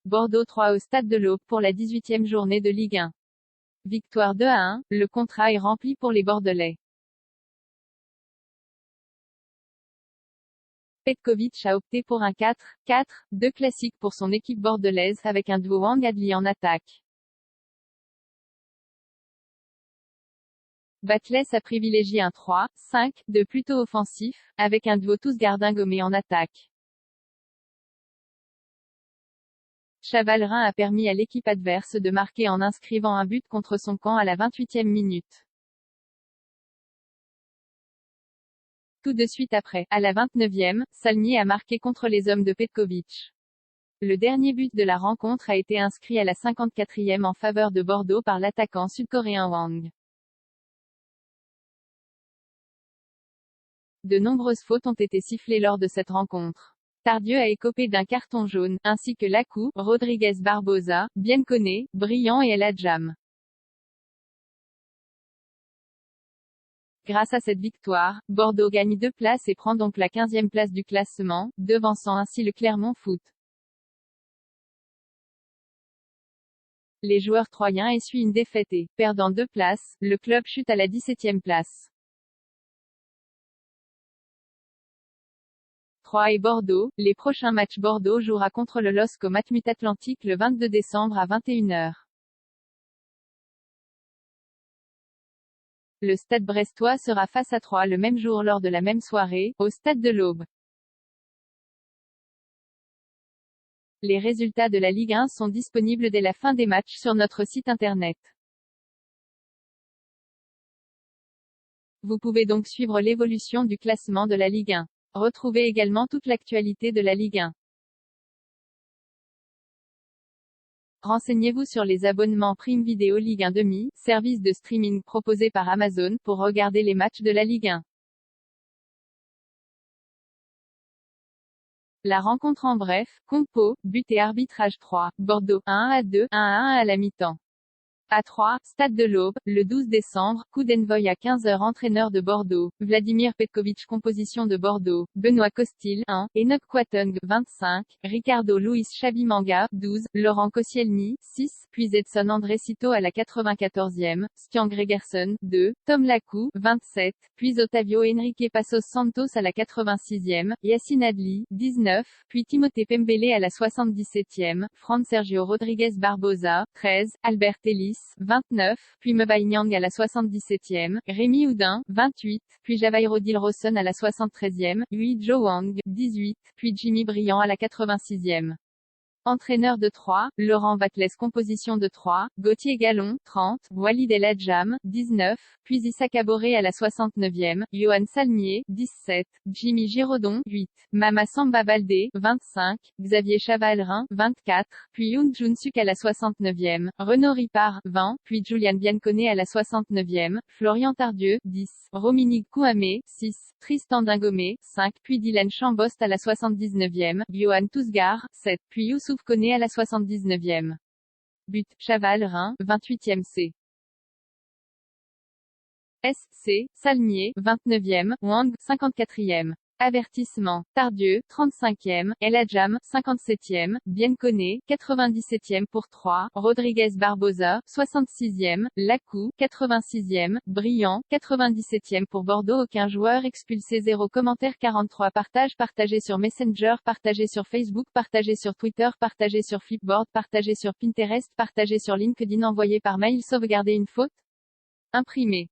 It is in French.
Bordeaux 3 au stade de l'Aube pour la 18e journée de Ligue 1. Victoire 2-1, le contrat est rempli pour les Bordelais. Petković a opté pour un 4-4-2 classique pour son équipe bordelaise, avec un duo Wang-Adli en attaque. Batles a privilégié un 3-5-2 plutôt offensif, avec un duo Tousgardin-Gomé en attaque. Chavalrin a permis à l'équipe adverse de marquer en inscrivant un but contre son camp à la 28e minute. Tout de suite après, à la 29e, Salmier a marqué contre les hommes de Petković. Le dernier but de la rencontre a été inscrit à la 54e en faveur de Bordeaux par l'attaquant sud-coréen Wang. De nombreuses fautes ont été sifflées lors de cette rencontre. Tardieu a écopé d'un carton jaune, ainsi que Lakou, Rodriguez Barbosa, Biancone, Brillant et El Hadjam. Grâce à cette victoire, Bordeaux gagne 2 places et prend donc la 15e place du classement, devançant ainsi le Clermont Foot. Les joueurs troyens essuient une défaite et, perdant 2 places, le club chute à la 17e place. Troyes et Bordeaux, les prochains matchs. Bordeaux jouera contre le LOSC au Matmut Atlantique le 22 décembre à 21h. Le Stade brestois sera face à Troyes le même jour lors de la même soirée, au stade de l'Aube. Les résultats de la Ligue 1 sont disponibles dès la fin des matchs sur notre site internet. Vous pouvez donc suivre l'évolution du classement de la Ligue 1. Retrouvez également toute l'actualité de la Ligue 1. Renseignez-vous sur les abonnements Prime Video Ligue 1 Demi, service de streaming proposé par Amazon, pour regarder les matchs de la Ligue 1. La rencontre en bref, compo, but et arbitrage. 3, Bordeaux, 1-2, 1-1 à la mi-temps. À 3, stade de l'Aube, le 12 décembre, coup d'envoi à 15h. Entraîneur de Bordeaux, Vladimir Petković. Composition de Bordeaux, Benoît Costil, 1, Enoch Quatong, 25, Ricardo Luis Xavi Manga, 12, Laurent Koscielny, 6, puis Edson Andresito à la 94e, Stian Gregerson, 2, Tom Lakou, 27, puis Otavio Henrique Passos Santos à la 86e, Yacine Adli, 19, puis Timothée Pembele à la 77e, Fran Sergio Rodriguez Barbosa, 13, Albert Ellis, 29, puis Mbaye Niang à la 77e, Rémi Houdin, 28, puis Javairo Dilrosun à la 73e, Joe Wang, 18, puis Jimmy Briand à la 86e. Entraîneur de Troyes, Laurent Batles. Composition de Troyes, Gauthier Gallon, 30, Walid El Hadjam, 19, puis Issa Kaboré à la 69e, Johan Salmier, 17, Jimmy Giraudon, 8, Mama Samba Baldé, 25, Xavier Chavalrin, 24, puis Youn Junsuk à la 69e, Renaud Ripard, 20, puis Julian Biancone à la 69e, Florian Tardieu, 10, Rominique Kouamé, 6, Tristan Dingomé, 5, puis Dylan Chambost à la 79e, Johan Tousgar, 7, puis Youssouf Koné à la 79e. But, Chavalrin, 28e C. SC, Salmier, 29e, Wang, 54e. Avertissement, Tardieu, 35e, El Hadjam, 57e, Biancone, 97e pour 3, Rodriguez Barbosa, 66e, Lakou, 86e, Brillant, 97e pour Bordeaux. Aucun joueur expulsé. 0 commentaire. 43 partage. Partagé sur Messenger, partagé sur Facebook, partagé sur Twitter, partagé sur Flipboard, partagé sur Pinterest, partagé sur LinkedIn, envoyé par mail. Sauvegarder une faute. Imprimé.